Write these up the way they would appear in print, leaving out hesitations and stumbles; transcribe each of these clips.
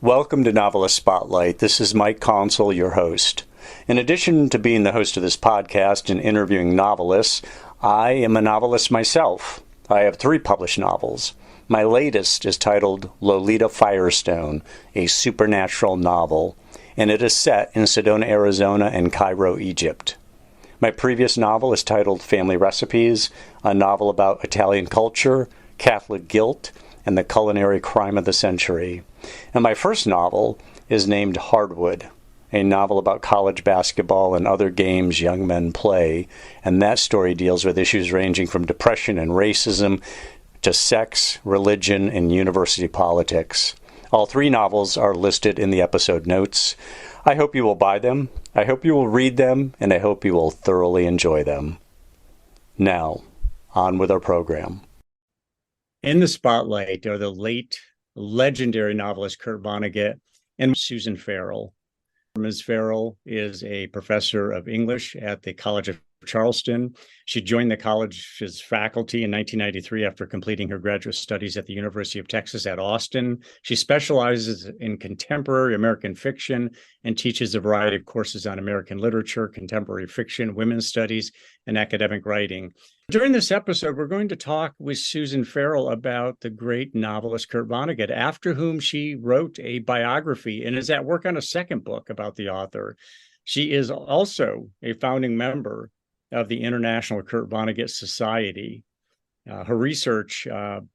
Welcome to Novelist Spotlight. This is Mike Consul, your host. In addition to being the host of this podcast and interviewing novelists, I am a novelist myself. I have 3 published novels. My latest is titled Lolita Firestone, a supernatural novel, and it is set in Sedona, Arizona and Cairo, Egypt. My previous novel is titled Family Recipes, a novel about Italian culture, Catholic guilt, and the culinary crime of the century. And my first novel is named Hardwood, a novel about college basketball and other games young men play. And that story deals with issues ranging from depression and racism to sex, religion, and university politics. All 3 novels are listed in the episode notes. I hope you will buy them, I hope you will read them, and I hope you will thoroughly enjoy them. Now, on with our program. In the spotlight are the late legendary novelist Kurt Vonnegut and Susan Farrell. Ms. Farrell is a professor of English at the College of Charleston. She joined the college's faculty in 1993 after completing her graduate studies at the University of Texas at Austin. She specializes in contemporary American fiction and teaches a variety of courses on American literature, contemporary fiction, women's studies, and academic writing. During this episode, we're going to talk with Susan Farrell about the great novelist Kurt Vonnegut, after whom she wrote a biography and is at work on a second book about the author. She is also a founding member of the International Kurt Vonnegut Society. Her research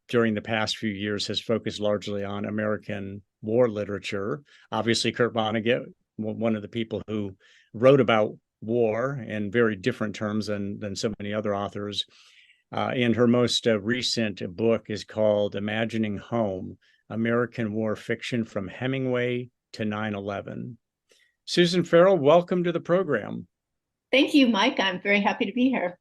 during the past few years has focused largely on American war literature. Obviously, Kurt Vonnegut, one of the people who wrote about war in very different terms than so many other authors. And her most recent book is called Imagining Home, American War Fiction from Hemingway to 9/11. Susan Farrell, welcome to the program. Thank you, Mike. I'm very happy to be here.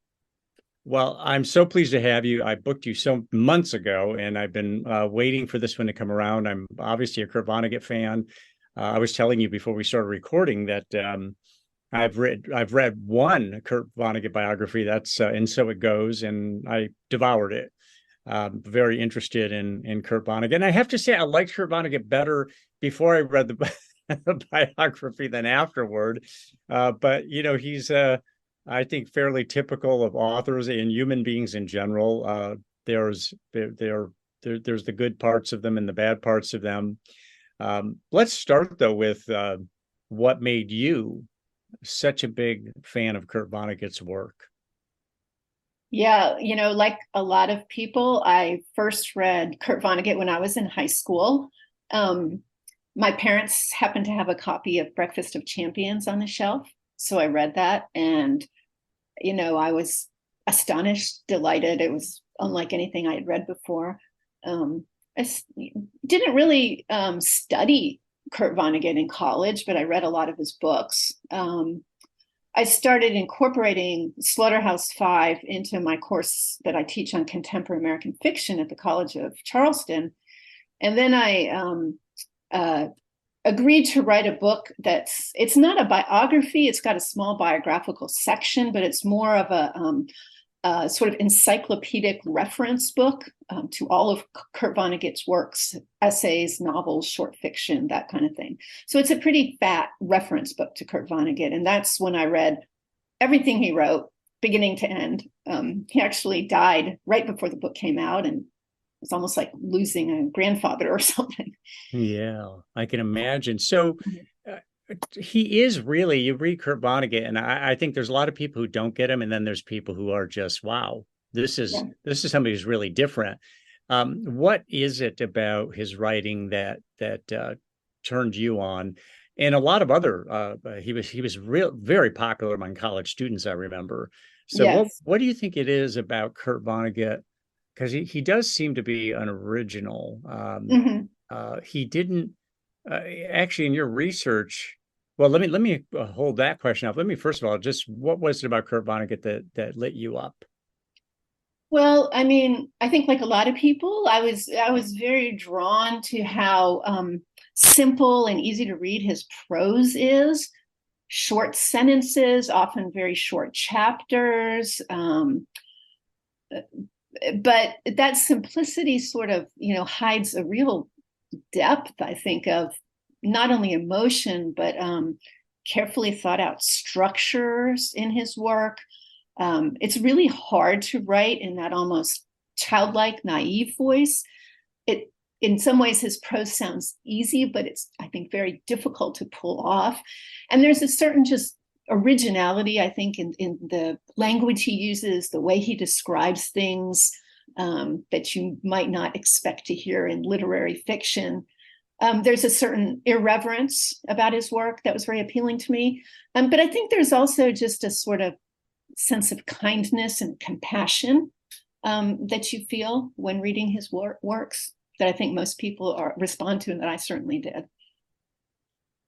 Well, I'm so pleased to have you. I booked you some months ago, and I've been waiting for this one to come around. I'm obviously a Kurt Vonnegut fan. I was telling you before we started recording that I've read one Kurt Vonnegut biography. That's And So It Goes, and I devoured it. Very interested in Kurt Vonnegut, and I have to say I liked Kurt Vonnegut better before I read the biography than afterward. But he's I think fairly typical of authors and human beings in general. There's the good parts of them and the bad parts of them. Let's start though with what made you such a big fan of Kurt Vonnegut's work. Yeah, like a lot of people, I first read Kurt Vonnegut when I was in high school. My parents happened to have a copy of Breakfast of Champions on the shelf, so I read that, and I was astonished, delighted. It was unlike anything I had read before. I didn't really study Kurt Vonnegut in college, but I read a lot of his books. I started incorporating Slaughterhouse-Five into my course that I teach on contemporary American fiction at the College of Charleston. And then I agreed to write a book it's not a biography. It's got a small biographical section, but it's more of a sort of encyclopedic reference book to all of Kurt Vonnegut's works, essays, novels, short fiction, that kind of thing. So it's a pretty fat reference book to Kurt Vonnegut. And that's when I read everything he wrote, beginning to end. He actually died right before the book came out, and it's almost like losing a grandfather or something. Yeah, I can imagine. So he is really, you read Kurt Vonnegut, and I think there's a lot of people who don't get him, and then there's people who are just, wow, this is somebody who's really different. What is it about his writing that turned you on? And a lot of other, he was very popular among college students, I remember. So Yes. what do you think it is about Kurt Vonnegut? Because he does seem to be an original. He didn't actually, in your research. Well, let me hold that question up. Let me first of all, just what was it about Kurt Vonnegut that lit you up? Well, I mean, I think like a lot of people, I was very drawn to how simple and easy to read his prose is. Short sentences, often very short chapters. But that simplicity sort of, hides a real depth, I think, of not only emotion, but carefully thought out structures in his work. It's really hard to write in that almost childlike, naive voice. In some ways, his prose sounds easy, but it's, I think, very difficult to pull off. And there's a certain just originality, I think, in the language he uses, the way he describes things that you might not expect to hear in literary fiction. There's a certain irreverence about his work that was very appealing to me. But I think there's also just a sort of sense of kindness and compassion that you feel when reading his works, that I think most people respond to, and that I certainly did.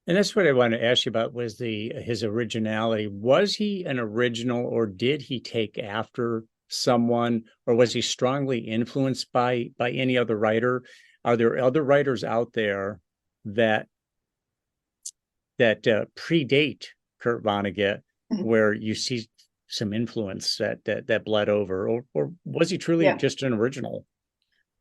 And that's what I wanted to ask you about, was his originality. Was he an original, or did he take after someone, or was he strongly influenced by any other writer? Are there other writers out there that predate Kurt Vonnegut, where you see some influence that bled over, or was he truly just an original?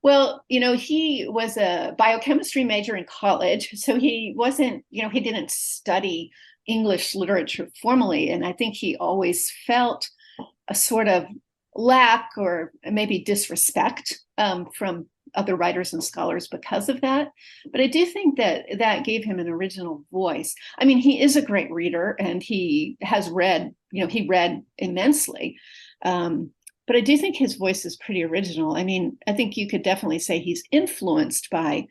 Well, he was a biochemistry major in college, so he wasn't, he didn't study English literature formally. And I think he always felt a sort of lack or maybe disrespect from other writers and scholars because of that. But I do think that gave him an original voice. I mean, he is a great reader, and he has read, he read immensely. But I do think his voice is pretty original. I mean, I think you could definitely say he's influenced by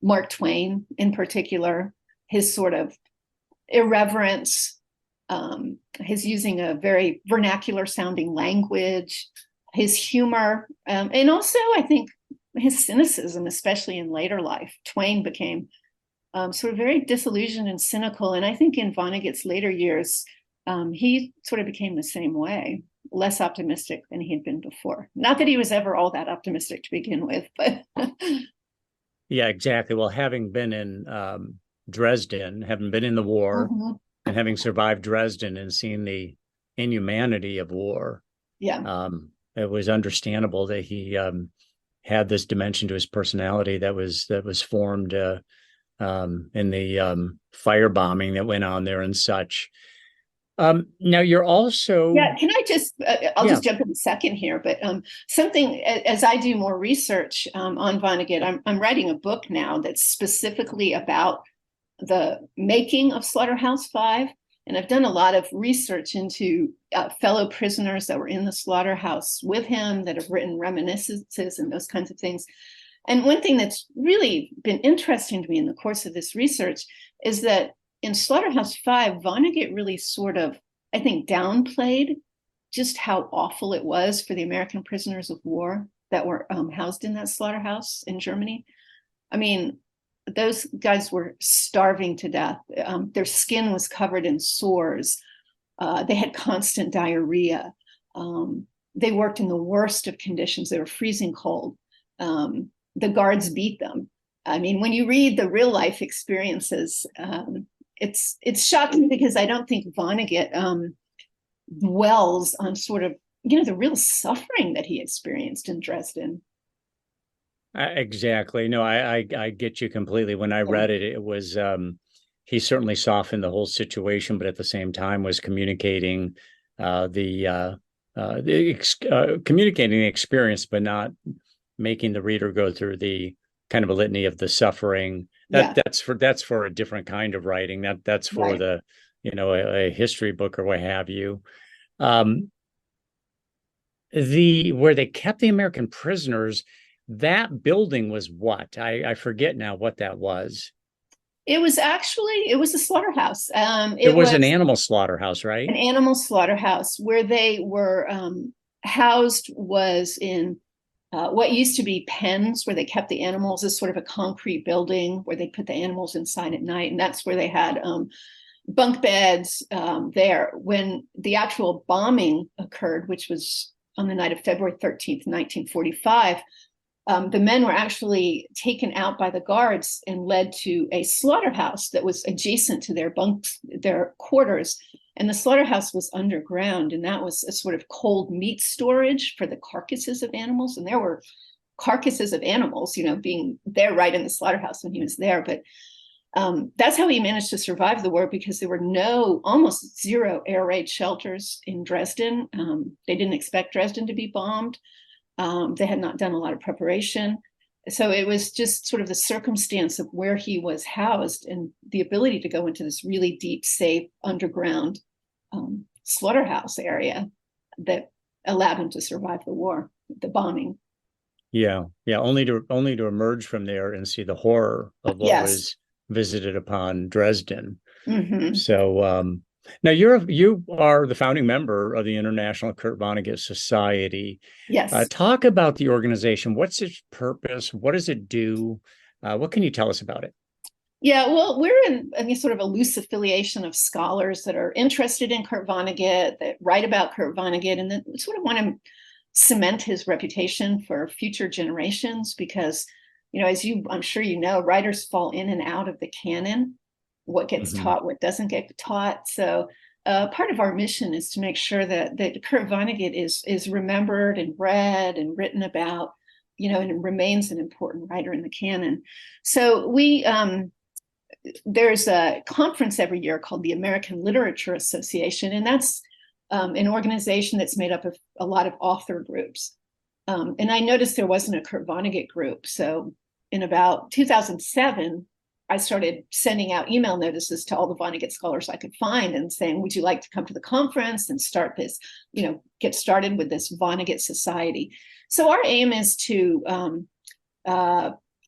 Mark Twain in particular, his sort of irreverence, his using a very vernacular sounding language, his humor, and also I think his cynicism, especially in later life. Twain became sort of very disillusioned and cynical. And I think in Vonnegut's later years, he sort of became the same way, less optimistic than he had been before. Not that he was ever all that optimistic to begin with, but. Yeah, exactly. Well, having been in Dresden, having been in the war, and having survived Dresden and seen the inhumanity of war, it was understandable that he had this dimension to his personality that was formed in the firebombing that went on there and such. Now you're also can I just I'll just jump in a second here, but something, as I do more research on Vonnegut, I'm writing a book now that's specifically about the making of Slaughterhouse-Five, and I've done a lot of research into fellow prisoners that were in the slaughterhouse with him, that have written reminiscences and those kinds of things. And one thing that's really been interesting to me in the course of this research is that in Slaughterhouse-Five, Vonnegut really sort of, I think, downplayed just how awful it was for the American prisoners of war that were housed in that slaughterhouse in Germany. I mean, those guys were starving to death. Their skin was covered in sores. They had constant diarrhea. They worked in the worst of conditions. They were freezing cold. The guards beat them. I mean, when you read the real life experiences, it's shocking, because I don't think Vonnegut dwells on sort of, the real suffering that he experienced in Dresden. Exactly. No, I get you completely. When I read it, it was he certainly softened the whole situation, but at the same time was communicating communicating the experience, but not making the reader go through the kind of a litany of the suffering. That's for a different kind of writing. That's for the a history book or what have you. Where they kept the American prisoners, that building was what? I forget now what that was. It was a slaughterhouse. It was an animal slaughterhouse, right? An animal slaughterhouse. Where they were housed was in what used to be pens, where they kept the animals, as sort of a concrete building where they put the animals inside at night. And that's where they had bunk beds there. When the actual bombing occurred, which was on the night of February 13th, 1945, the men were actually taken out by the guards and led to a slaughterhouse that was adjacent to their quarters. And the slaughterhouse was underground, and that was a sort of cold meat storage for the carcasses of animals. And there were carcasses of animals, being there right in the slaughterhouse when he was there. But That's how he managed to survive the war, because there were almost zero air raid shelters in Dresden. They didn't expect Dresden to be bombed. They had not done a lot of preparation. So it was just sort of the circumstance of where he was housed and the ability to go into this really deep, safe underground slaughterhouse area that allowed him to survive the war, the bombing. Yeah. Only to emerge from there and see the horror of what was visited upon Dresden. Mm-hmm. So now you are the founding member of the International Kurt Vonnegut Society. Yes. Talk about the organization. What's its purpose? What does it do? What can you tell us about it? Yeah, well, we're in a sort of a loose affiliation of scholars that are interested in Kurt Vonnegut, that write about Kurt Vonnegut, and that sort of want to cement his reputation for future generations, because, as I'm sure you know, writers fall in and out of the canon, what gets taught, what doesn't get taught. So part of our mission is to make sure that Kurt Vonnegut is remembered and read and written about, and remains an important writer in the canon. So there's a conference every year called the American Literature Association, and that's an organization that's made up of a lot of author groups. And I noticed there wasn't a Kurt Vonnegut group. So in about 2007, I started sending out email notices to all the Vonnegut scholars I could find and saying, would you like to come to the conference and start this, get started with this Vonnegut Society? So our aim is to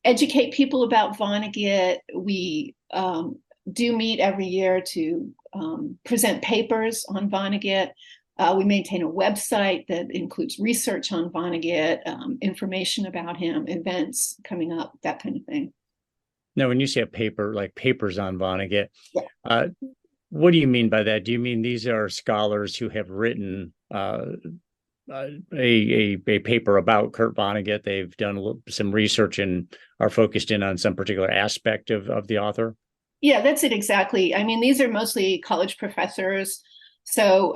educate people about Vonnegut. We do meet every year to present papers on Vonnegut. We maintain a website that includes research on Vonnegut, information about him, events coming up, that kind of thing. Now, when you say a paper, like papers on Vonnegut, what do you mean by that? Do you mean these are scholars who have written a paper about Kurt Vonnegut? They've done some research and are focused in on some particular aspect of the author? Yeah, that's it exactly. I mean, these are mostly college professors. So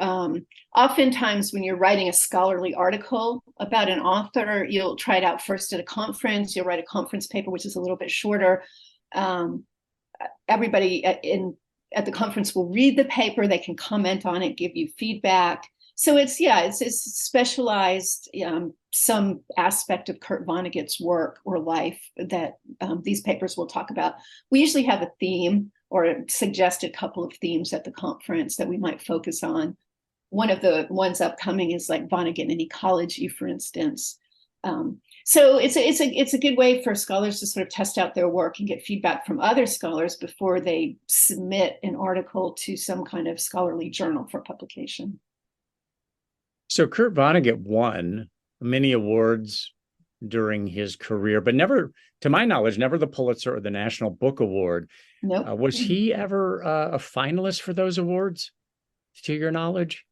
oftentimes when you're writing a scholarly article about an author, you'll try it out first at a conference. You'll write a conference paper, which is a little bit shorter. Everybody at the conference will read the paper. They can comment on it, give you feedback. So it's specialized, some aspect of Kurt Vonnegut's work or life that these papers will talk about. We usually have a theme or a suggested couple of themes at the conference that we might focus on. One of the ones upcoming is like Vonnegut and ecology, for instance. So it's a good way for scholars to sort of test out their work and get feedback from other scholars before they submit an article to some kind of scholarly journal for publication. So Kurt Vonnegut won many awards during his career, but never, to my knowledge, never the Pulitzer or the National Book Award. Nope. Was he ever a finalist for those awards, to your knowledge?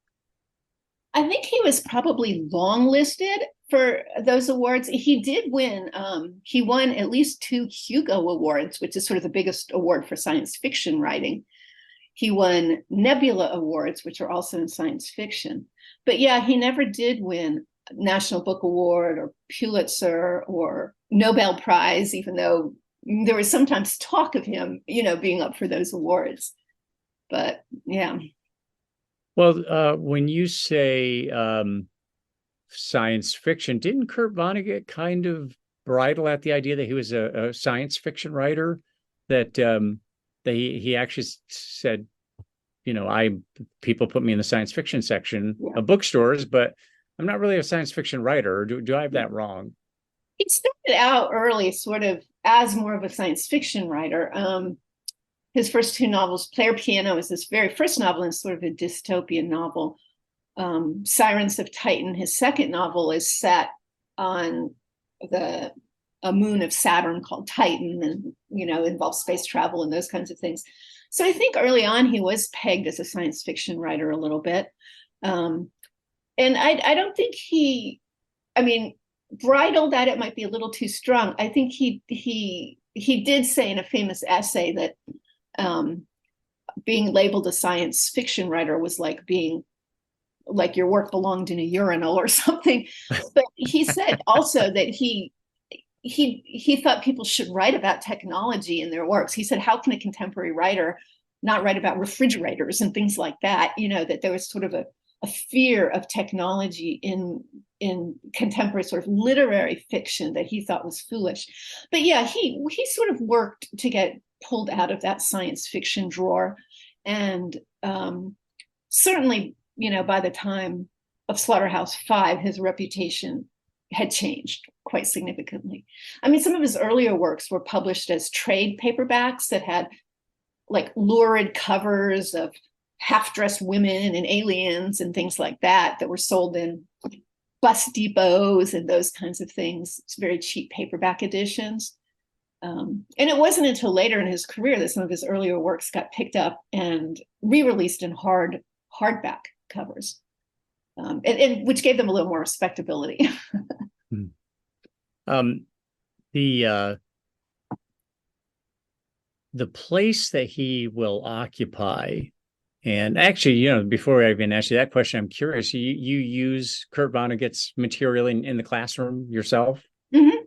I think he was probably longlisted for those awards. He did win. He won at least 2 Hugo Awards, which is sort of the biggest award for science fiction writing. He won Nebula Awards, which are also in science fiction. But yeah, he never did win National Book Award or Pulitzer or Nobel Prize, even though there was sometimes talk of him, being up for those awards. But yeah. Well, when you say science fiction, didn't Kurt Vonnegut kind of bridle at the idea that he was a science fiction writer? That he actually said, people put me in the science fiction section of bookstores, but I'm not really a science fiction writer. Do I have that wrong? He started out early, sort of as more of a science fiction writer. His first 2 novels, Player Piano is his very first novel and sort of a dystopian novel. Sirens of Titan, his second novel, is set on a moon of Saturn called Titan, and involves space travel and those kinds of things. So I think early on he was pegged as a science fiction writer a little bit. And I don't think bridled at it might be a little too strong. I think he did say in a famous essay that being labeled a science fiction writer was like being like your work belonged in a urinal or something. But he said also that he he thought people should write about technology in their works. He said, how can a contemporary writer not write about refrigerators and things like that? That there was sort of a fear of technology in contemporary sort of literary fiction that he thought was foolish. But yeah, he sort of worked to get pulled out of that science fiction drawer. And certainly, by the time of Slaughterhouse-Five, his reputation had changed quite significantly. I mean, some of his earlier works were published as trade paperbacks that had like lurid covers of half-dressed women and aliens and things like that were sold in bus depots and those kinds of things. It's very cheap paperback editions. And it wasn't until later in his career that some of his earlier works got picked up and re-released in hardback covers, and which gave them a little more respectability. The place that he will occupy, and actually, before I even ask you that question, I'm curious. You use Kurt Vonnegut's material in the classroom yourself? Mm-hmm.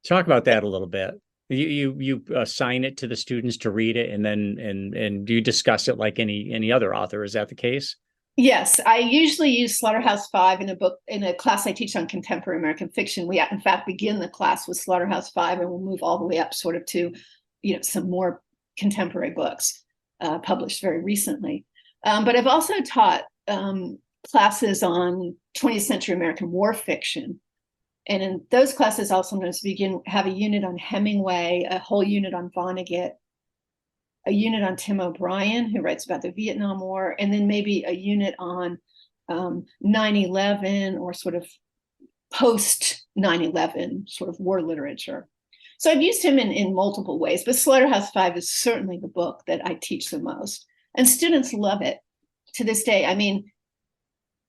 Talk about that a little bit. You assign it to the students to read it, and then and do you discuss it like any other author? Is that the case? Yes, I usually use Slaughterhouse-Five in a class I teach on contemporary American fiction. We in fact begin the class with Slaughterhouse-Five, and we'll move all the way up sort of to some more contemporary books published very recently. But I've also taught classes on 20th century American war fiction. And in those classes, I'll sometimes have a unit on Hemingway, a whole unit on Vonnegut, a unit on Tim O'Brien, who writes about the Vietnam War, and then maybe a unit on 9/11 or sort of post 9/11 sort of war literature. So I've used him in multiple ways, but Slaughterhouse-Five is certainly the book that I teach the most. And students love it to this day. I mean,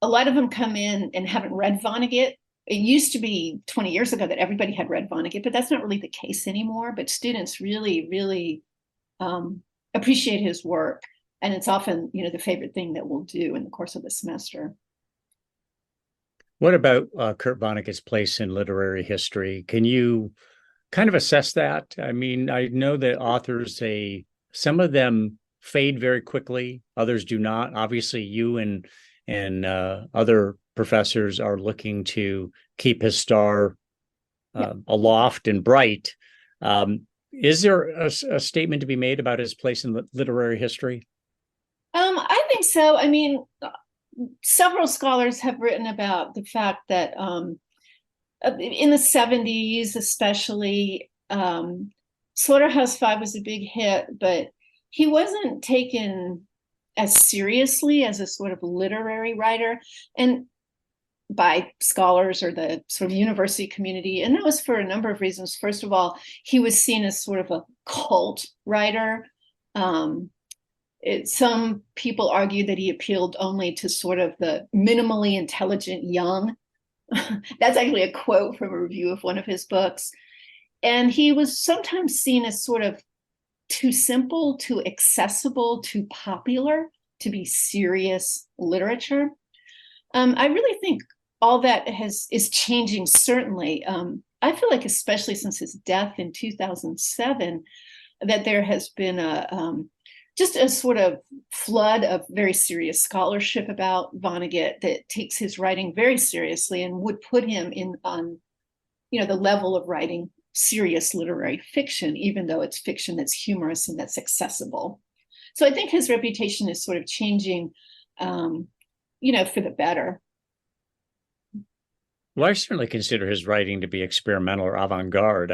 a lot of them come in and haven't read Vonnegut. It used to be 20 years ago that everybody had read Vonnegut, but that's not really the case anymore. But students really, really appreciate his work. And it's often, the favorite thing that we'll do in the course of the semester. What about Kurt Vonnegut's place in literary history? Can you kind of assess that? I mean, I know that authors some of them fade very quickly, others do not. Obviously, you and other professors are looking to keep his star aloft and bright. Is there a statement to be made about his place in literary history? I think so. I mean, several scholars have written about the fact that in the 70s, especially, Slaughterhouse-Five was a big hit, but he wasn't taken as seriously as a sort of literary writer, and by scholars or the sort of university community. And that was for a number of reasons. First of all, he was seen as sort of a cult writer. Some people argued that he appealed only to sort of the minimally intelligent young. That's actually a quote from a review of one of his books. And he was sometimes seen as sort of too simple, too accessible, too popular to be serious literature. I really think all that is changing, certainly. I feel like, especially since his death in 2007, that there has been just a sort of flood of very serious scholarship about Vonnegut that takes his writing very seriously and would put him on the level of writing serious literary fiction, even though it's fiction that's humorous and that's accessible. So I think his reputation is sort of changing, for the better. Well, I certainly consider his writing to be experimental or avant-garde.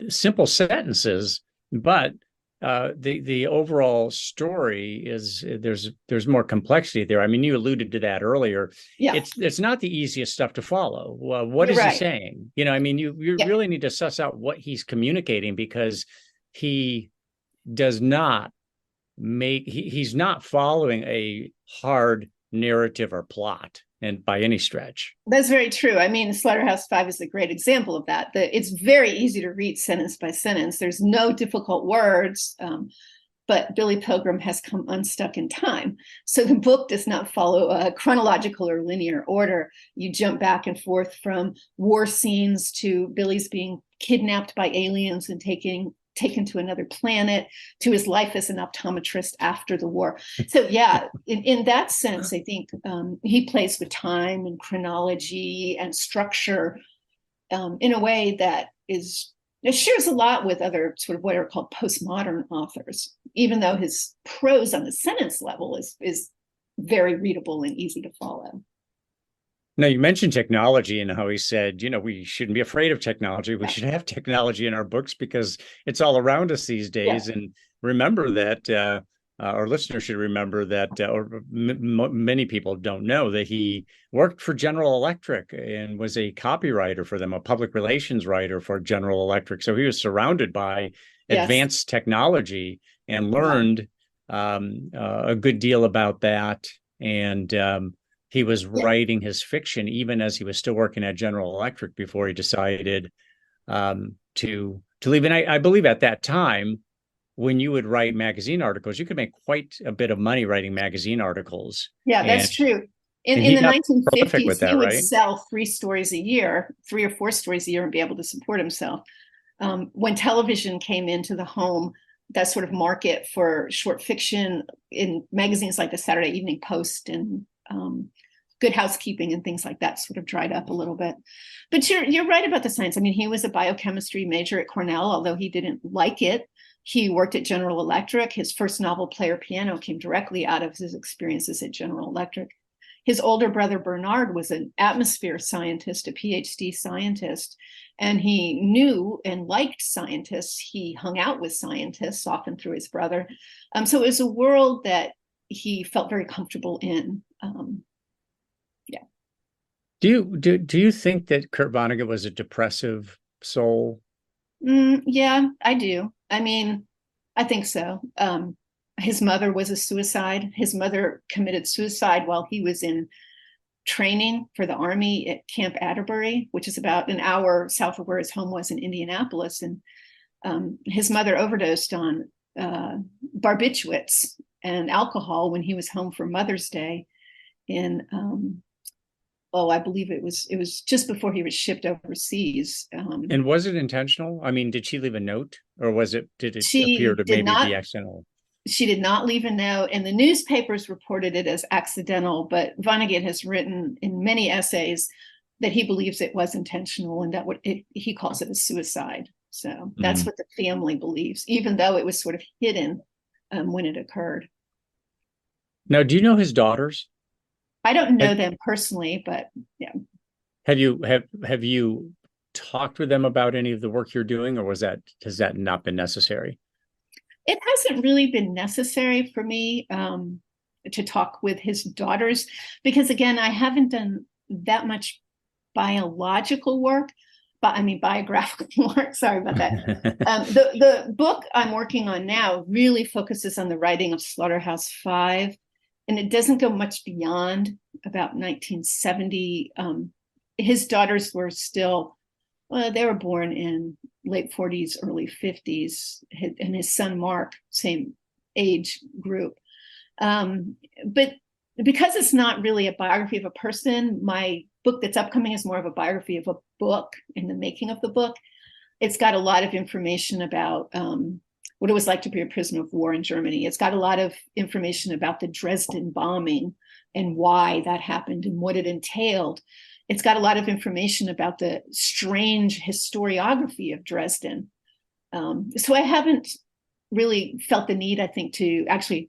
Simple sentences, but the overall story is there's more complexity there. I mean, you alluded to that earlier. Yeah. It's not the easiest stuff to follow. What is he saying? I mean, you really need to suss out what he's communicating, because he does not he's not following a hard narrative or plot, and by any stretch. That's very true. I mean, Slaughterhouse-Five is a great example of that. It's very easy to read sentence by sentence. There's no difficult words. but Billy Pilgrim has come unstuck in time. So the book does not follow a chronological or linear order. You jump back and forth from war scenes to Billy's being kidnapped by aliens and taken to another planet, to his life as an optometrist after the war. So yeah, in that sense, I think he plays with time and chronology and structure in a way that it shares a lot with other sort of what are called postmodern authors, even though his prose on the sentence level is very readable and easy to follow. Now, you mentioned technology and how he said, we shouldn't be afraid of technology. We should have technology in our books because it's all around us these days. Yeah. And remember that our listeners should remember that, many people don't know that he worked for General Electric and was a copywriter for them, a public relations writer for General Electric. So he was surrounded by advanced technology and learned a good deal about that. And he was writing his fiction even as he was still working at General Electric before he decided to leave. And I believe at that time, when you would write magazine articles, you could make quite a bit of money writing magazine articles. Yeah, that's true. In the 1950s, he would sell 3 stories a year, 3 or 4 stories a year, and be able to support himself. When television came into the home, that sort of market for short fiction in magazines like the Saturday Evening Post and Good Housekeeping and things like that sort of dried up a little bit. But you're right about the science. I mean, he was a biochemistry major at Cornell, although he didn't like it. He worked at General Electric. His first novel, Player Piano, came directly out of his experiences at General Electric. His older brother, Bernard, was an atmosphere scientist, a PhD scientist, and he knew and liked scientists. He hung out with scientists, often through his brother. So it was a world that he felt very comfortable in. Do you think that Kurt Vonnegut was a depressive soul? Yeah, I do. I mean, I think so. His mother was a suicide. His mother committed suicide while he was in training for the Army at Camp Atterbury, which is about an hour south of where his home was in Indianapolis. And his mother overdosed on barbiturates and alcohol when he was home for Mother's Day in I believe it was just before he was shipped overseas. And was it intentional? I mean, did she leave a note, or did it appear to maybe be accidental? She did not leave a note, and the newspapers reported it as accidental, but Vonnegut has written in many essays that he believes it was intentional and that he calls it a suicide. So that's what the family believes, even though it was sort of hidden when it occurred. Now, do you know his daughters? I don't know them personally, but yeah. Have you talked with them about any of the work you're doing, or has that not been necessary? It hasn't really been necessary for me to talk with his daughters because, again, I haven't done that much biological work, biographical work. Sorry about that. The book I'm working on now really focuses on the writing of Slaughterhouse-Five. And it doesn't go much beyond about 1970. His daughters were still, they were born in late 40s, early 50s, and his son, Mark, same age group. But because it's not really a biography of a person, my book that's upcoming is more of a biography of a book in the making of the book. It's got a lot of information about what it was like to be a prisoner of war in Germany. It's got a lot of information about the Dresden bombing and why that happened and what it entailed. It's got a lot of information about the strange historiography of Dresden. So I haven't really felt the need, I think, to actually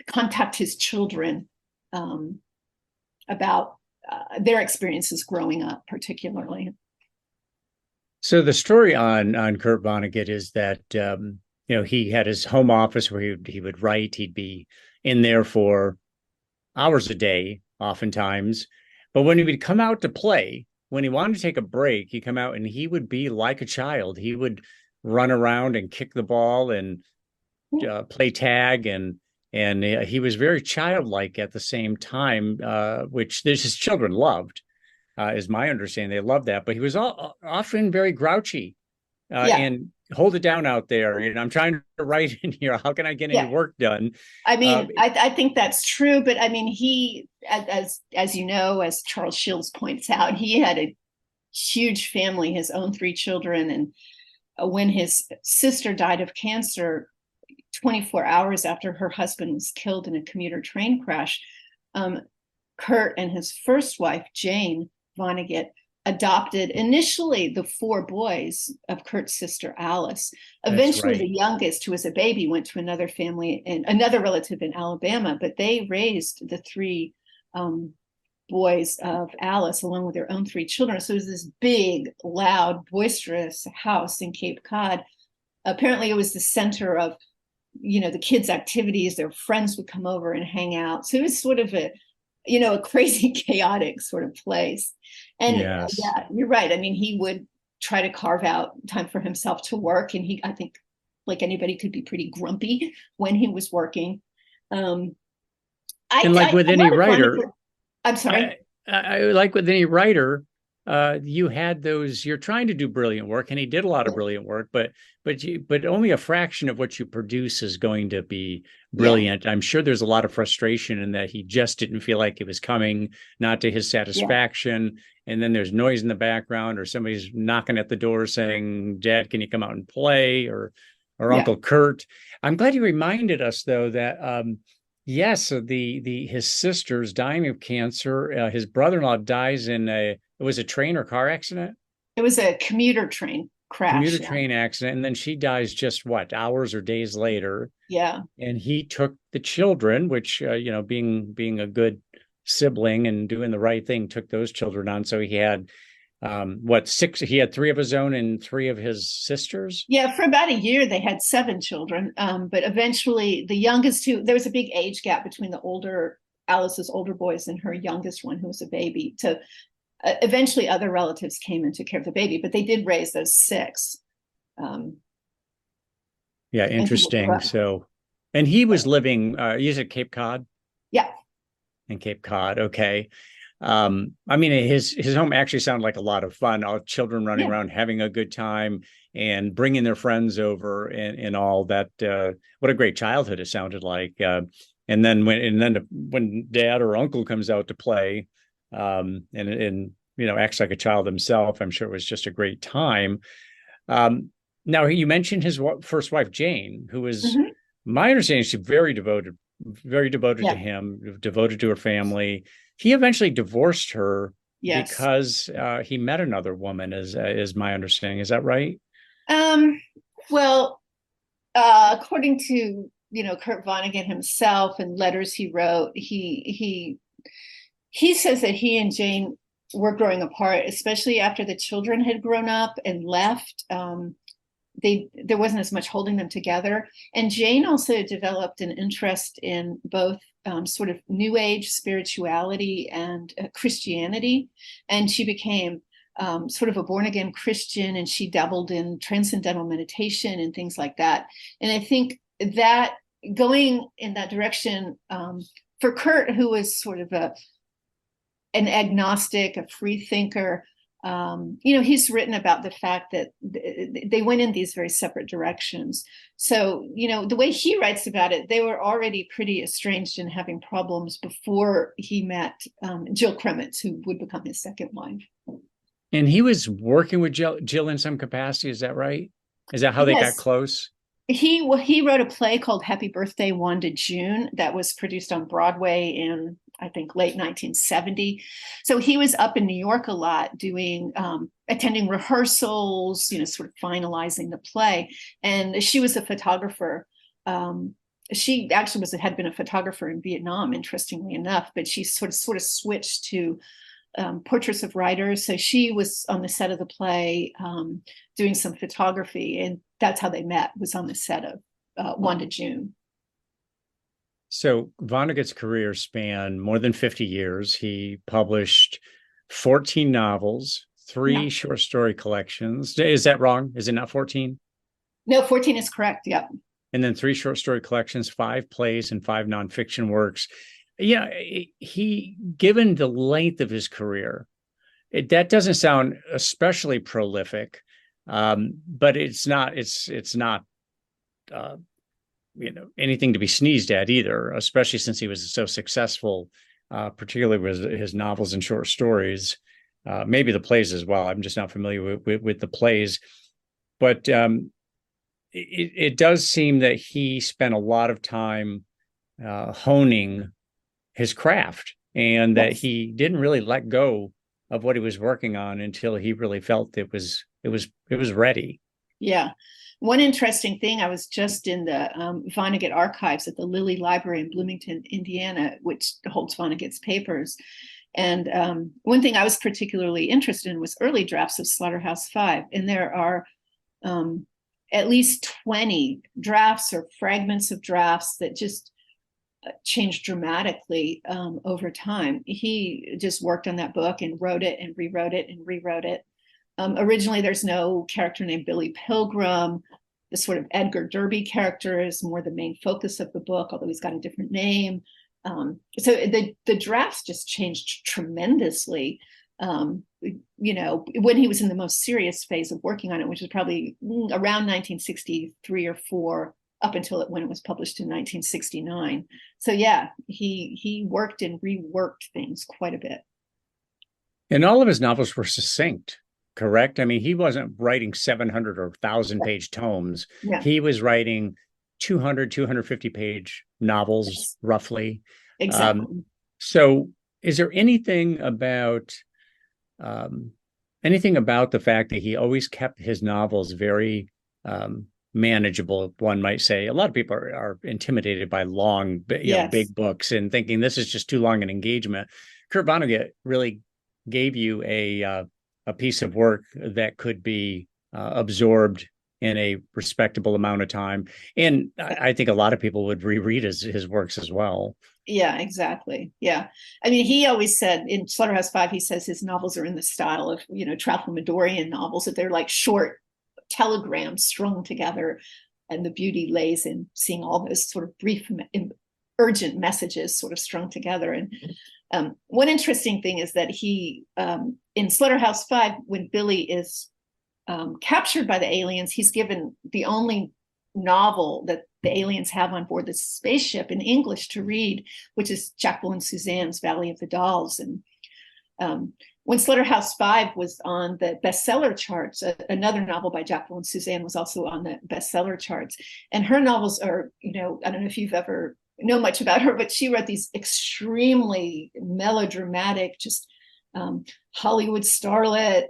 contact his children about their experiences growing up, particularly. So the story on Kurt Vonnegut is that he had his home office where he would write. He'd be in there for hours a day, oftentimes. But when he would come out to play, when he wanted to take a break, he'd come out and he would be like a child. He would run around and kick the ball and play tag, and he was very childlike at the same time, which his children loved, is my understanding. They loved that, but he was often very grouchy. and hold it down out there. I'm trying to write in here. How can I get any work done? I mean, I think that's true, but I mean, he, as you know, as Charles Shields points out, he had a huge family, his own 3 children. And when his sister died of cancer 24 hours after her husband was killed in a commuter train crash, Kurt and his first wife, Jane Vonnegut, adopted initially the 4 boys of Kurt's sister, Alice. Eventually, the youngest, who was a baby, went to another family and another relative in Alabama, but they raised the 3 boys of Alice along with their own 3 children. So it was this big, loud, boisterous house in Cape Cod. Apparently, it was the center of, the kids' activities. Their friends would come over and hang out. So it was sort of a crazy, chaotic sort of place. And yeah, you're right. I mean, he would try to carve out time for himself to work. And I think, like anybody, could be pretty grumpy when he was working. With any writer, I'm sorry. I like with any writer, you had those, you're trying to do brilliant work, and he did a lot of brilliant work, but only a fraction of what you produce is going to be brilliant. I'm sure there's a lot of frustration in that he just didn't feel like it was coming, not to his satisfaction. And then there's noise in the background, or somebody's knocking at the door saying, "Dad, can you come out and play?" or Uncle Kurt. I'm glad you reminded us, though, that yes, so his sister's dying of cancer. His brother-in-law dies in it was a train or car accident? It was a commuter train crash. Train accident. And then she dies just hours or days later. Yeah. And he took the children, which, being a good sibling and doing the right thing, took those children on. So he had, 6? He had 3 of his own and 3 of his sisters? Yeah, for about a year, they had 7 children. But eventually the youngest 2, there was a big age gap between Alice's older boys and her youngest one, who was a baby. So eventually other relatives came and took care of the baby, but they did raise those 6. Interesting. So, and he was living, you said Cape Cod? Yeah. In Cape Cod. Okay. I mean, his home actually sounded like a lot of fun. All children running around, having a good time and bringing their friends over and all that. What a great childhood it sounded like. And then when dad or uncle comes out to play, and acts like a child himself, I'm sure it was just a great time. Now, you mentioned his first wife, Jane, who was, my understanding, she's very devoted to him, devoted to her family. He eventually divorced her because he met another woman, is my understanding. Is that right? Well, according to Kurt Vonnegut himself and letters he wrote, he says that he and Jane were growing apart, especially after the children had grown up and left. There wasn't as much holding them together. And Jane also developed an interest in both sort of New Age spirituality and Christianity. And she became sort of a born-again Christian, and she dabbled in transcendental meditation and things like that. And I think that going in that direction for Kurt, who was sort of an agnostic, a free thinker, he's written about the fact that they went in these very separate directions. So, the way he writes about it, they were already pretty estranged and having problems before he met Jill Kremitz, who would become his second wife. And he was working with Jill in some capacity. Is that right? Is that how they got close? He wrote a play called Happy Birthday, Wanda June that was produced on Broadway in, I think, late 1970. So he was up in New York a lot doing, attending rehearsals, sort of finalizing the play. And she was a photographer. She actually had been a photographer in Vietnam, interestingly enough, but she sort of switched to portraits of writers. So she was on the set of the play doing some photography, and that's how they met, was on the set of Wanda June. So Vonnegut's career spanned more than 50 years. He published 14 novels, 3 short story collections. Is that wrong? Is it not 14? No, 14 is correct. Yeah. And then 3 short story collections, 5 plays, and 5 nonfiction works. Yeah, he, given the length of his career, that doesn't sound especially prolific. But it's not anything to be sneezed at either, especially since he was so successful, particularly with his novels and short stories, maybe the plays as well. I'm just not familiar with the plays, but it does seem that he spent a lot of time honing his craft, and that he didn't really let go of what he was working on until he really felt it was ready. Yeah. One interesting thing, I was just in the Vonnegut archives at the Lilly Library in Bloomington, Indiana, which holds Vonnegut's papers. And one thing I was particularly interested in was early drafts of Slaughterhouse-Five. And there are at least 20 drafts or fragments of drafts that just changed dramatically over time. He just worked on that book and wrote it and rewrote it and rewrote it. Originally, there's no character named Billy Pilgrim. The sort of Edgar Derby character is more the main focus of the book, although he's got a different name. So the drafts just changed tremendously, when he was in the most serious phase of working on it, which was probably around 1963 or 4, up until when it was published in 1969. So yeah, he worked and reworked things quite a bit. And all of his novels were succinct. Correct. I mean, he wasn't writing 700 or 1,000-page tomes. Yeah. He was writing 200, 250-page novels, roughly. Exactly. So is there anything about the fact that he always kept his novels very manageable, one might say? A lot of people are intimidated by long, big books and thinking this is just too long an engagement. Kurt Vonnegut really gave you a piece of work that could be absorbed in a respectable amount of time. And I think a lot of people would reread his works as well. Yeah, exactly. Yeah. I mean, he always said in Slaughterhouse-Five, he says his novels are in the style of, Tralfamadorian novels, that they're like short telegrams strung together. And the beauty lays in seeing all those sort of brief, urgent messages sort of strung together. And one interesting thing is that he, in Slaughterhouse-Five, when Billy is captured by the aliens, he's given the only novel that the aliens have on board the spaceship in English to read, which is Jacqueline Suzanne's Valley of the Dolls. And when Slaughterhouse-Five was on the bestseller charts, another novel by Jacqueline Suzanne was also on the bestseller charts. And her novels are, I don't know if you've ever know much about her, but she wrote these extremely melodramatic, just Hollywood starlet,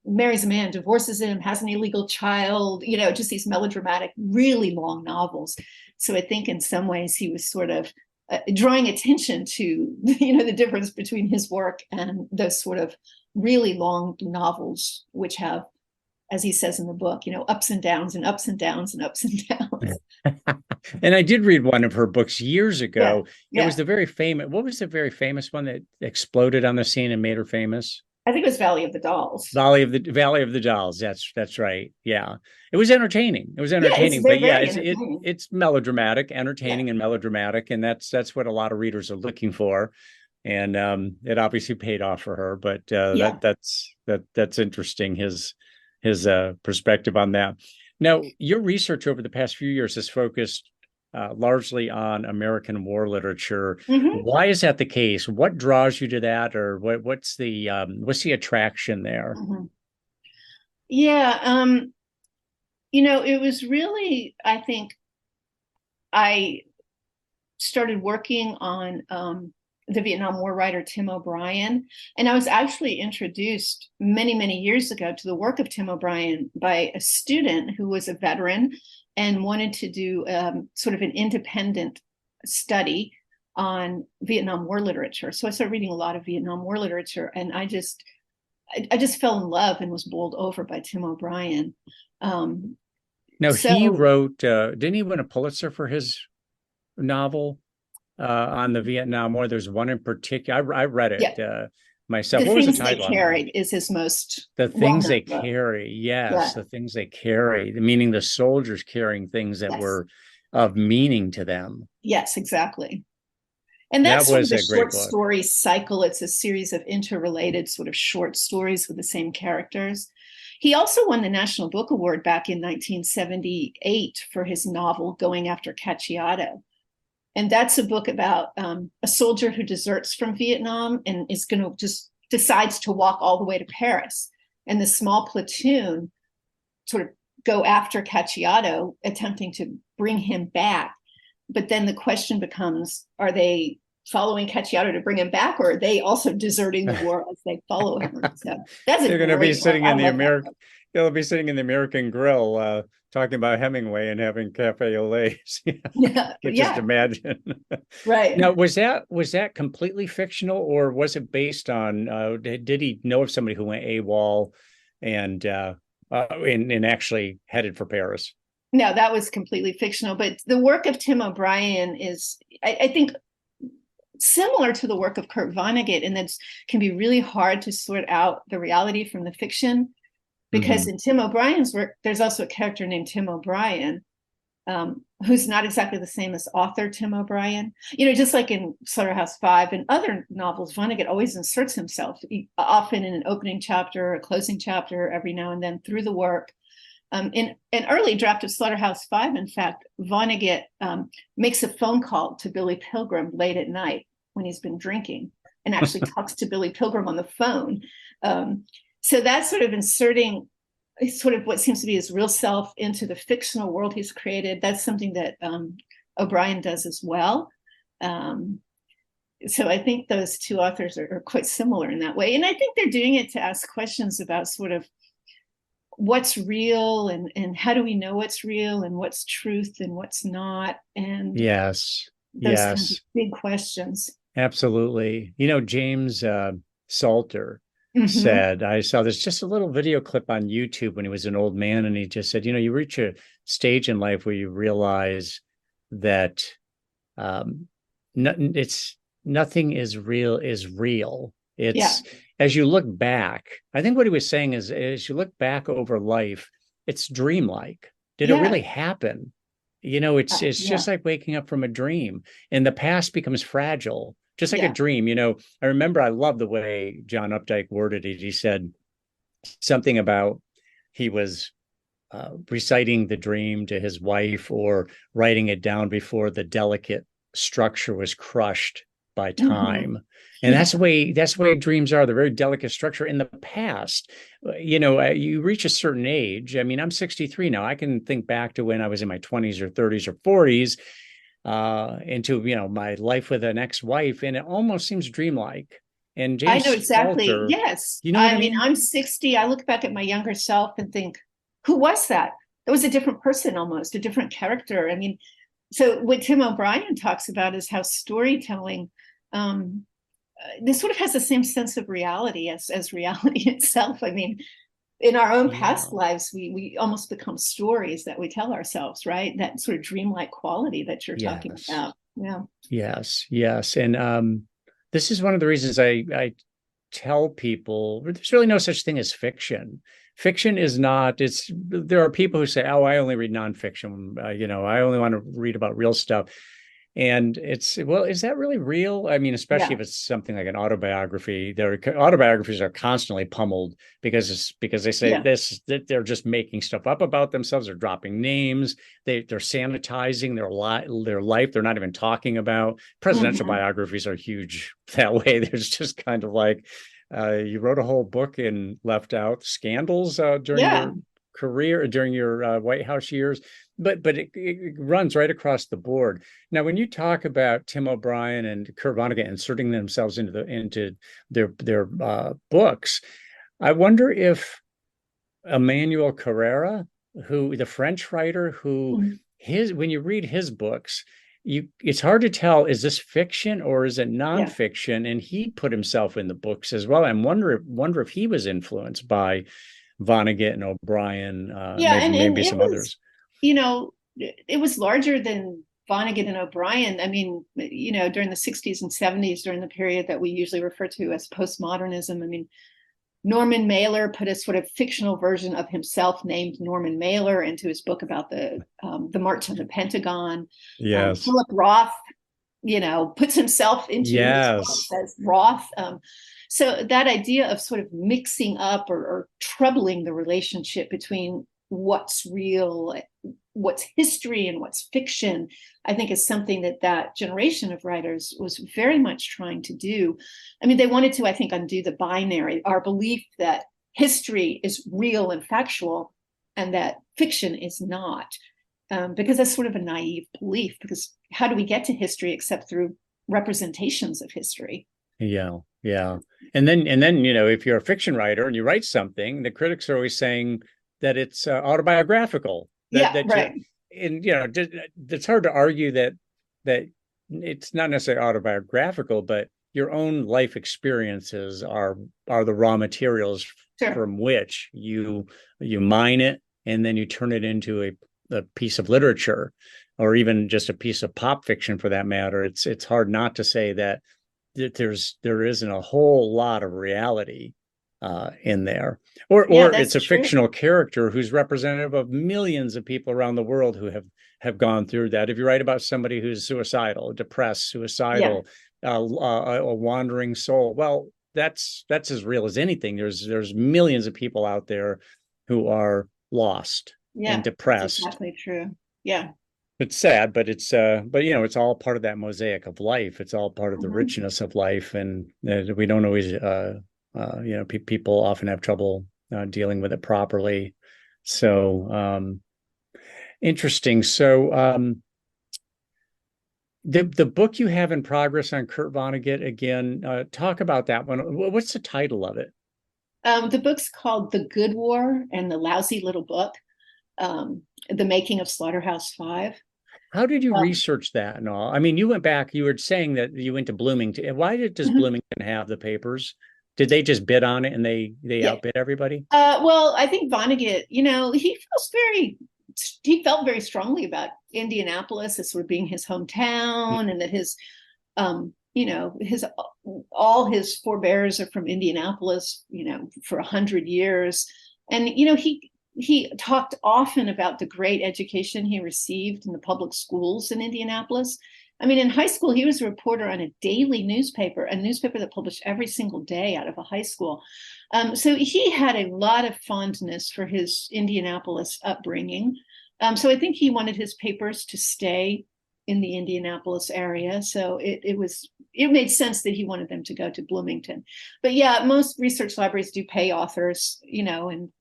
marries a man, divorces him, has an illegal child, just these melodramatic, really long novels. So I think in some ways he was sort of drawing attention to, the difference between his work and those sort of really long novels, which have, as he says in the book, ups and downs and ups and downs and ups and downs. And I did read one of her books years ago. Yeah. It was what was the very famous one that exploded on the scene and made her famous? I think it was Valley of the Dolls. Valley of the Dolls. That's right. Yeah. It was entertaining. It's melodramatic, entertaining and melodramatic. And that's what a lot of readers are looking for. And it obviously paid off for her, but that's interesting. His perspective on that. Now, your research over the past few years has focused largely on American war literature. Mm-hmm. Why is that the case? What draws you to that, or what's the attraction there? Mm-hmm. Yeah, it was really, I think, I started working on the Vietnam War writer Tim O'Brien. And I was actually introduced many, many years ago to the work of Tim O'Brien by a student who was a veteran and wanted to do sort of an independent study on Vietnam War literature. So I started reading a lot of Vietnam War literature, and I just fell in love and was bowled over by Tim O'Brien. He wrote, didn't he win a Pulitzer for his novel? On the Vietnam War, there's one in particular. I read it myself. What was the title? The Things They Carried is his most. The Things They Carry. Yes, The Things They Carry. Meaning the soldiers carrying things that were of meaning to them. Yes, exactly. And that was a short story cycle. It's a series of interrelated sort of short stories with the same characters. He also won the National Book Award back in 1978 for his novel Going After Cacciato. And that's a book about a soldier who deserts from Vietnam and is going to just decides to walk all the way to Paris. And the small platoon sort of go after Cacciato, attempting to bring him back. But then the question becomes, are they following Cacciato to bring him back, or are they also deserting the war as they follow him? So that's You're going to be sitting in the American. You'll be sitting in the American Grill, talking about Hemingway and having cafe au laits. Yeah, just imagine. Right. Now, was that completely fictional, or was it based on? Did he know of somebody who went AWOL and actually headed for Paris? No, that was completely fictional. But the work of Tim O'Brien is, I think, similar to the work of Kurt Vonnegut, and that can be really hard to sort out the reality from the fiction. Because in Tim O'Brien's work, there's also a character named Tim O'Brien, who's not exactly the same as author Tim O'Brien. Just like in Slaughterhouse-Five and other novels, Vonnegut always inserts himself, often in an opening chapter or a closing chapter every now and then through the work. In an early draft of Slaughterhouse-Five, in fact, Vonnegut makes a phone call to Billy Pilgrim late at night when he's been drinking, and actually talks to Billy Pilgrim on the phone. So that's sort of inserting sort of what seems to be his real self into the fictional world he's created. That's something that O'Brien does as well. So I think those two authors are quite similar in that way. And I think they're doing it to ask questions about sort of what's real and how do we know what's real and what's truth and what's not. And those kinds of big questions. Absolutely. James Salter said, I saw this just a little video clip on YouTube when he was an old man, and he just said, you reach a stage in life where you realize that nothing is real. It's as you look back, I think what he was saying is, as you look back over life, it's dreamlike. Did it really happen? It's just like waking up from a dream, and the past becomes fragile. Just like a dream, I remember, I love the way John Updike worded it. He said something about he was reciting the dream to his wife or writing it down before the delicate structure was crushed by time. And that's the way dreams are. They're very delicate structure. In the past, you reach a certain age. I mean, I'm 63 now. I can think back to when I was in my 20s or 30s or 40s. Into my life with an ex-wife, and it almost seems dreamlike. And James, I know exactly. Salter, yes, I mean, I'm 60. I look back at my younger self and think, who was that? That was a different person, almost a different character. I mean, so what Tim O'Brien talks about is how storytelling, this sort of has the same sense of reality as reality itself. I mean, in our own past lives, we almost become stories that we tell ourselves, right? That sort of dreamlike quality that you're talking about. Yeah. Yes. And this is one of the reasons I tell people there's really no such thing as fiction. Fiction is not, there are people who say, oh, I only read nonfiction. I only want to read about real stuff. And it's, well, is that really real? I mean, especially if it's something like an autobiography. Their autobiographies are constantly pummeled because they say that they're just making stuff up about themselves. They're dropping names. They're sanitizing their life. They're not even talking about. Presidential biographies are huge that way. There's just kind of like, you wrote a whole book and left out scandals during your career, during your White House years. But it runs right across the board. Now, when you talk about Tim O'Brien and Kurt Vonnegut inserting themselves into their books, I wonder if Emmanuel Carrera, the French writer, when you read his books, it's hard to tell, is this fiction or is it nonfiction? And he put himself in the books as well. I wonder if he was influenced by Vonnegut and O'Brien, maybe some others. It was larger than Vonnegut and O'Brien. I mean, during the 60s and 70s, during the period that we usually refer to as postmodernism, I mean, Norman Mailer put a sort of fictional version of himself named Norman Mailer into his book about the March on the Pentagon. Philip Roth, puts himself into his book, says Roth. So that idea of sort of mixing up or troubling the relationship between what's real, what's history, and what's fiction, I think is something that generation of writers was very much trying to do. I mean, they wanted to, I think, undo the binary, our belief that history is real and factual and that fiction is not, because that's sort of a naive belief, because how do we get to history except through representations of history? Yeah. And then, if you're a fiction writer and you write something, the critics are always saying that it's autobiographical. Right. And it's hard to argue that it's not necessarily autobiographical, but your own life experiences are the raw materials from which you mine it, and then you turn it into a piece of literature, or even just a piece of pop fiction for that matter. It's hard not to say that there isn't a whole lot of reality in there, or it's a fictional character who's representative of millions of people around the world who have gone through that. If you write about somebody who's suicidal, depressed, suicidal, a wandering soul, well, that's as real as anything. There's millions of people out there who are lost and depressed. That's exactly true. Yeah. It's sad, but it's it's all part of that mosaic of life. It's all part of the richness of life, and we don't always people often have trouble dealing with it properly. So interesting. So the book you have in progress on Kurt Vonnegut, again, talk about that one. What's the title of it? The book's called The Good War and the Lousy Little Book. The Making of Slaughterhouse-Five. How did you research that and all? I mean, you went back, you were saying that you went to Bloomington. Why does Bloomington have the papers? Did they just bid on it and they outbid everybody? Well, I think Vonnegut, he felt very strongly about Indianapolis as sort of being his hometown, and that his all his forebears are from Indianapolis, for 100 years. And, he talked often about the great education he received in the public schools in Indianapolis. I mean, in high school, he was a reporter on a daily newspaper, a newspaper that published every single day out of a high school. So he had a lot of fondness for his Indianapolis upbringing. So I think he wanted his papers to stay in the Indianapolis area. So it made sense that he wanted them to go to Bloomington. But yeah, most research libraries do pay authors, and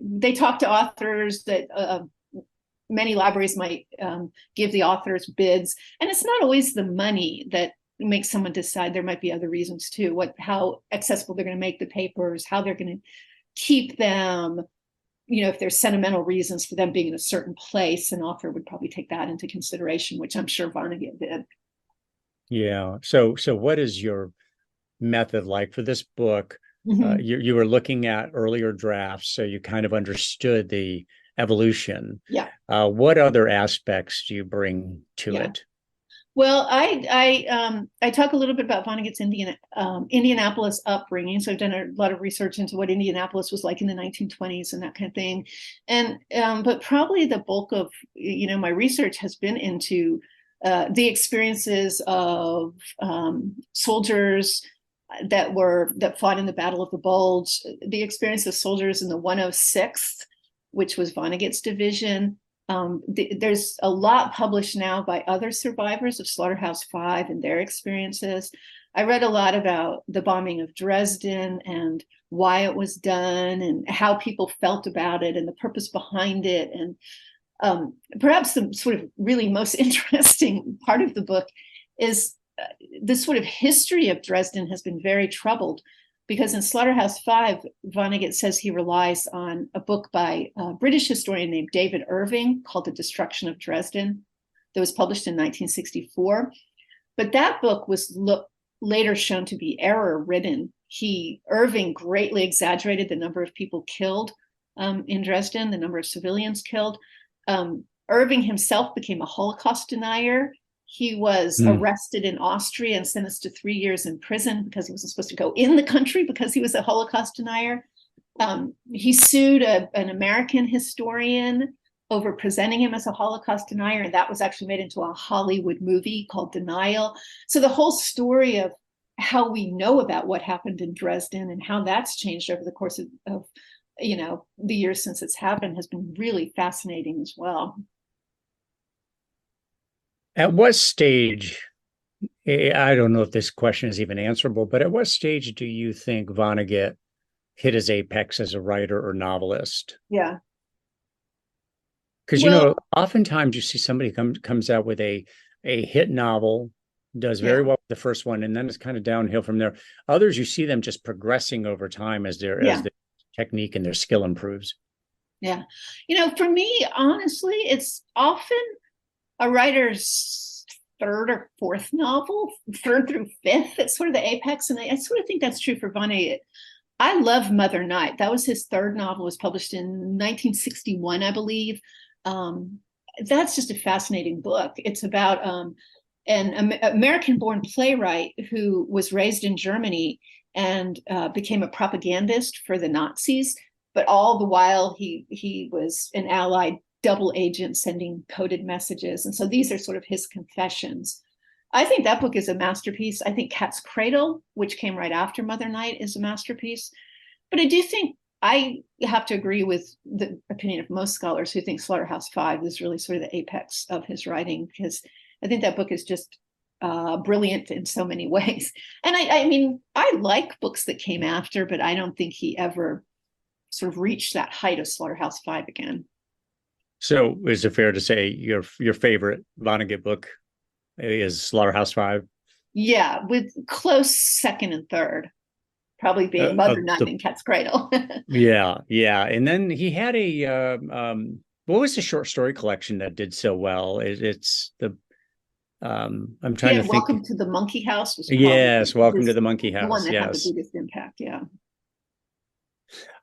they talk to authors that many libraries might give the authors bids. And it's not always the money that makes someone decide. There might be other reasons too, how accessible they're going to make the papers, how they're going to keep them. If there's sentimental reasons for them being in a certain place, an author would probably take that into consideration, which I'm sure Vonnegut did. Yeah. So what is your method like for this book? You were looking at earlier drafts, so you kind of understood the evolution. Yeah. What other aspects do you bring to it? Well, I talk a little bit about Vonnegut's Indianapolis upbringing. So I've done a lot of research into what Indianapolis was like in the 1920s and that kind of thing. And but probably the bulk of my research has been into the experiences of soldiers that fought in the Battle of the Bulge, the experience of soldiers in the 106th, which was Vonnegut's division. There's a lot published now by other survivors of Slaughterhouse-Five and their experiences. I read a lot about the bombing of Dresden and why it was done and how people felt about it and the purpose behind it. And perhaps the sort of really most interesting part of the book is this sort of history of Dresden has been very troubled, because in Slaughterhouse-Five, Vonnegut says he relies on a book by a British historian named David Irving called The Destruction of Dresden that was published in 1964. But that book was later shown to be error-ridden. Irving greatly exaggerated the number of people killed in Dresden, the number of civilians killed. Irving himself became a Holocaust denier. He was arrested in Austria and sentenced to 3 years in prison because he wasn't supposed to go in the country because he was a Holocaust denier. He sued an American historian over presenting him as a Holocaust denier, and that was actually made into a Hollywood movie called Denial. So the whole story of how we know about what happened in Dresden and how that's changed over the course of the years since it's happened has been really fascinating as well. At what stage, I don't know if this question is even answerable, but at what stage do you think Vonnegut hit his apex as a writer or novelist? Yeah. Because, oftentimes you see somebody comes out with a hit novel, does very well with the first one, and then it's kind of downhill from there. Others, you see them just progressing over time as their technique and their skill improves. Yeah. For me, honestly, it's often a writer's third or fourth novel, third through fifth. It's sort of the apex. And I sort of think that's true for Vonnegut. I love Mother Night. That was his third novel, was published in 1961, I believe. That's just a fascinating book. It's about an American-born playwright who was raised in Germany and became a propagandist for the Nazis. But all the while, he was an Allied double agent sending coded messages. And so these are sort of his confessions. I think that book is a masterpiece. I think Cat's Cradle, which came right after Mother Night, is a masterpiece. But I do think I have to agree with the opinion of most scholars who think Slaughterhouse-Five is really sort of the apex of his writing, because I think that book is just brilliant in so many ways. And I mean, I like books that came after, but I don't think he ever sort of reached that height of Slaughterhouse-Five again. So is it fair to say your favorite Vonnegut book is Slaughterhouse-Five? Yeah, with close second and third, probably being Mother Night and Cat's Cradle. Yeah. And then he had a what was the short story collection that did so well? It's the I'm trying to think. Welcome to the Monkey House was Welcome to the Monkey House. The one that had the biggest impact. Yeah.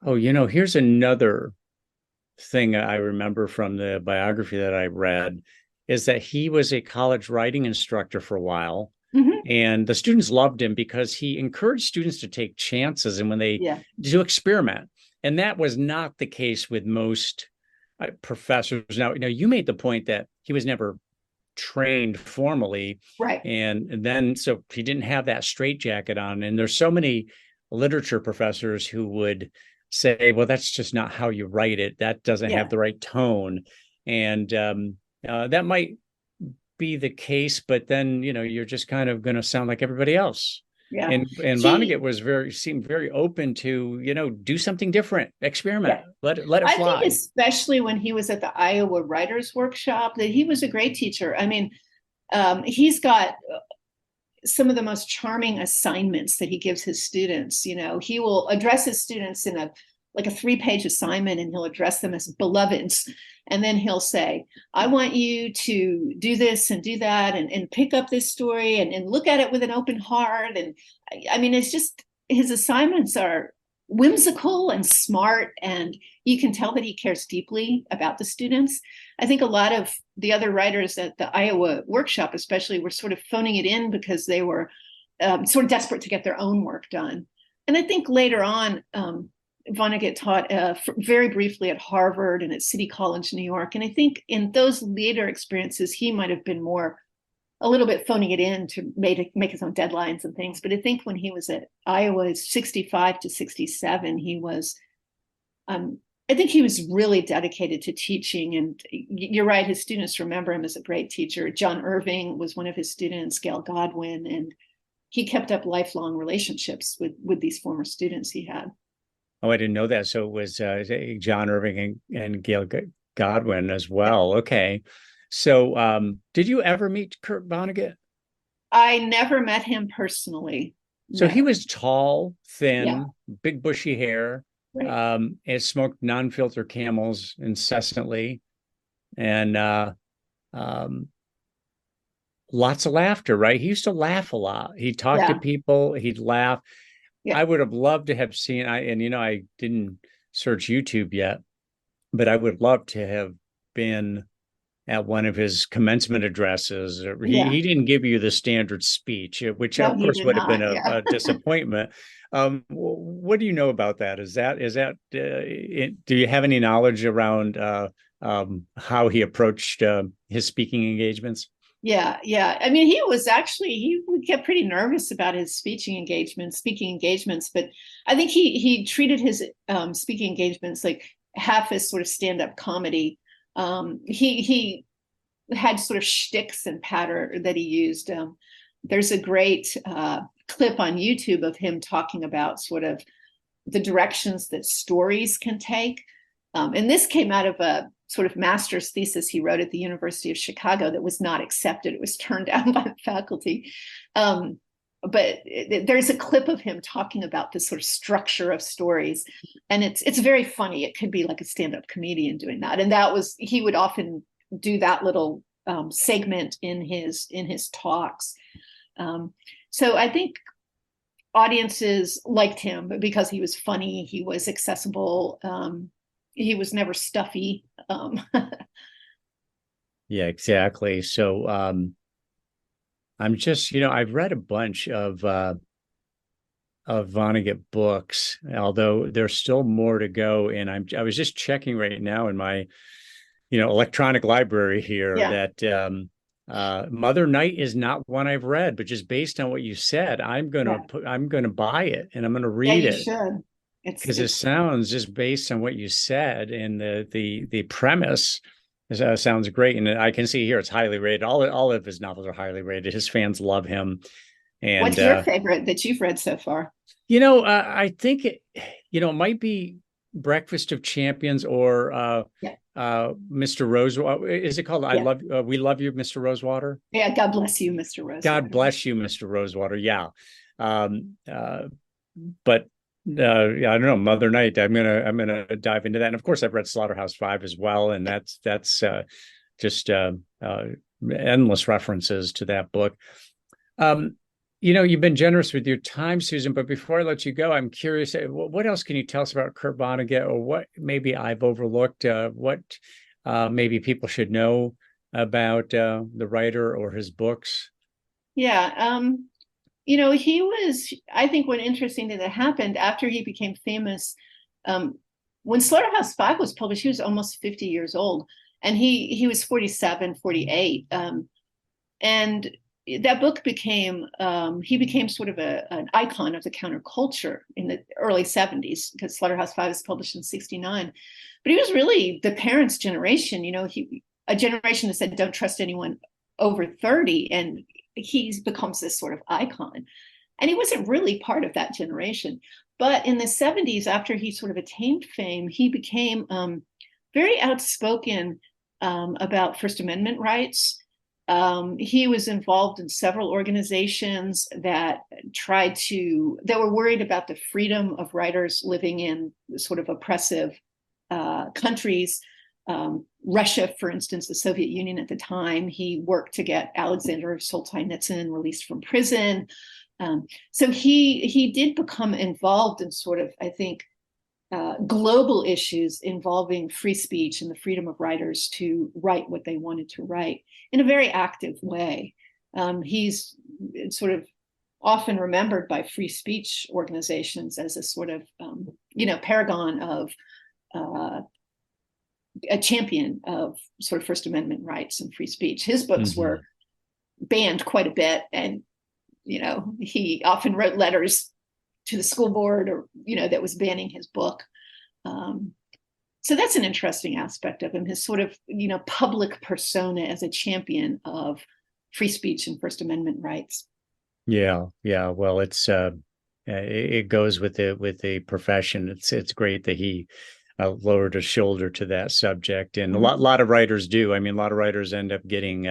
Oh, here's another thing I remember from the biography that I read, is that he was a college writing instructor for a while. Mm-hmm. And the students loved him because he encouraged students to take chances and when they do experiment. And that was not the case with most professors. Now, you made the point that he was never trained formally. Right. And then, so he didn't have that straitjacket on. And there's so many literature professors who would say, well, that's just not how you write it. That doesn't have the right tone. And that might be the case, but then, you're just kind of going to sound like everybody else. Yeah. And Vonnegut seemed very open to, do something different, experiment, let it fly. I think especially when he was at the Iowa Writers Workshop, that he was a great teacher. I mean, he's got some of the most charming assignments that he gives his students. He will address his students in a 3-page assignment, and he'll address them as beloveds. And then he'll say, I want you to do this and do that and pick up this story and look at it with an open heart. And I mean, it's just, his assignments are whimsical and smart, and you can tell that he cares deeply about the students. I think a lot of the other writers at the Iowa workshop especially were sort of phoning it in because they were sort of desperate to get their own work done. And I think later on, Vonnegut taught very briefly at Harvard and at City College, New York. And I think in those later experiences, he might have been a little bit phoning it in to make his own deadlines and things. But I think when he was at Iowa, 65 to 67, he was, I think he was really dedicated to teaching. And you're right, his students remember him as a great teacher. John Irving was one of his students, Gail Godwin, and he kept up lifelong relationships with these former students he had. Oh, I didn't know that. So it was John Irving and Gail Godwin as well. Okay. So did you ever meet Kurt Vonnegut? I never met him personally. So he was tall, thin, big bushy hair, and smoked non-filter Camels incessantly, and lots of laughter, right? He used to laugh a lot. He'd talk to people, he'd laugh. I would have loved to have seen, I didn't search YouTube yet, but I would love to have been at one of his commencement addresses. He didn't give you the standard speech, which of course would have been a disappointment. What do you know about that? Do you have any knowledge around how he approached his speaking engagements? Yeah. I mean, he would get pretty nervous about his speaking engagements, but I think he treated his speaking engagements like half as sort of stand-up comedy. He had sort of shticks and patter that he used. There's a great clip on YouTube of him talking about sort of the directions that stories can take. And this came out of a sort of master's thesis he wrote at the University of Chicago that was not accepted. It was turned down by the faculty. But there's a clip of him talking about the sort of structure of stories. And it's very funny. It could be like a stand-up comedian doing that. And he would often do that little segment in his talks. So I think audiences liked him because he was funny, he was accessible, he was never stuffy. Yeah, exactly. So I'm just, I've read a bunch of Vonnegut books, although there's still more to go. And I was just checking right now in my, electronic library here that Mother Night is not one I've read, but just based on what you said, I'm going to buy it and I'm going to read it. Should. Because it sounds, just based on what you said and the premise, sounds great. And I can see here it's highly rated. All of his novels are highly rated. His fans love him. And what's your favorite that you've read so far? I think it might be Breakfast of Champions or Mr. Rosewater. Is it called We Love You, Mr. Rosewater? Yeah, God Bless You, Mr. Rosewater. God Bless You, Mr. Rosewater. Yeah. But I don't know, Mother Night. I'm gonna dive into that. And of course, I've read Slaughterhouse-Five as well, and that's just endless references to that book. You've been generous with your time, Susan, but before I let you go, I'm curious, what else can you tell us about Kurt Vonnegut, or what maybe I've overlooked, what maybe people should know about the writer or his books? Yeah. He was, I think one interesting thing that happened after he became famous, when Slaughterhouse-Five was published, he was almost 50 years old, and he was 47, 48. And that book he became sort of an icon of the counterculture in the early 70s, because Slaughterhouse-Five was published in 69. But he was really the parents' generation, a generation that said, don't trust anyone over 30. And he becomes this sort of icon. And he wasn't really part of that generation. But in the 70s, after he sort of attained fame, he became very outspoken about First Amendment rights. He was involved in several organizations that were worried about the freedom of writers living in sort of oppressive countries. Russia, for instance, the Soviet Union at the time. He worked to get Alexander Solzhenitsyn released from prison. So he did become involved in sort of, I think, global issues involving free speech and the freedom of writers to write what they wanted to write in a very active way. He's sort of often remembered by free speech organizations as a sort of, paragon of a champion of sort of First Amendment rights and free speech. His books were banned quite a bit, and he often wrote letters to the school board, or that was banning his book. So that's an interesting aspect of him, his sort of public persona as a champion of free speech and First Amendment rights. Yeah. Well, it goes with the profession. It's great that he lowered his shoulder to that subject, and a lot of writers do. I mean, a lot of writers end up getting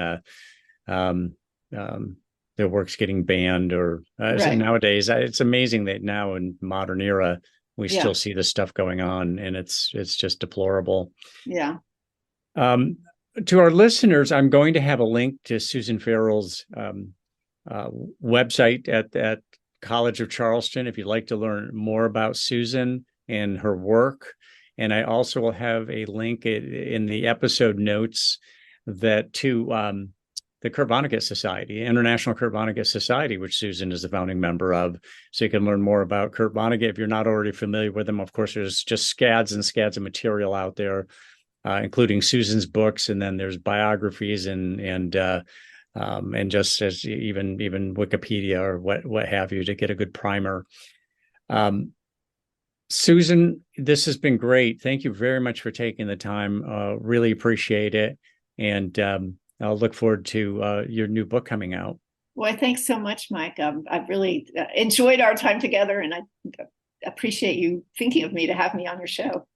their works getting banned, or so nowadays it's amazing that now in modern era we still see this stuff going on, and it's just deplorable. Yeah. To our listeners, I'm going to have a link to Susan Farrell's website at College of Charleston if you'd like to learn more about Susan and her work. And I also will have a link in the episode notes to the Kurt Vonnegut Society, International Kurt Vonnegut Society, which Susan is the founding member of. So you can learn more about Kurt Vonnegut if you're not already familiar with him. Of course, there's just scads and scads of material out there, including Susan's books, and then there's biographies and and just as even Wikipedia or what have you to get a good primer. Susan, this has been great. Thank you very much for taking the time. Really appreciate it. And I'll look forward to your new book coming out. Well, thanks so much, Mike. I've really enjoyed our time together, and I appreciate you thinking of me to have me on your show.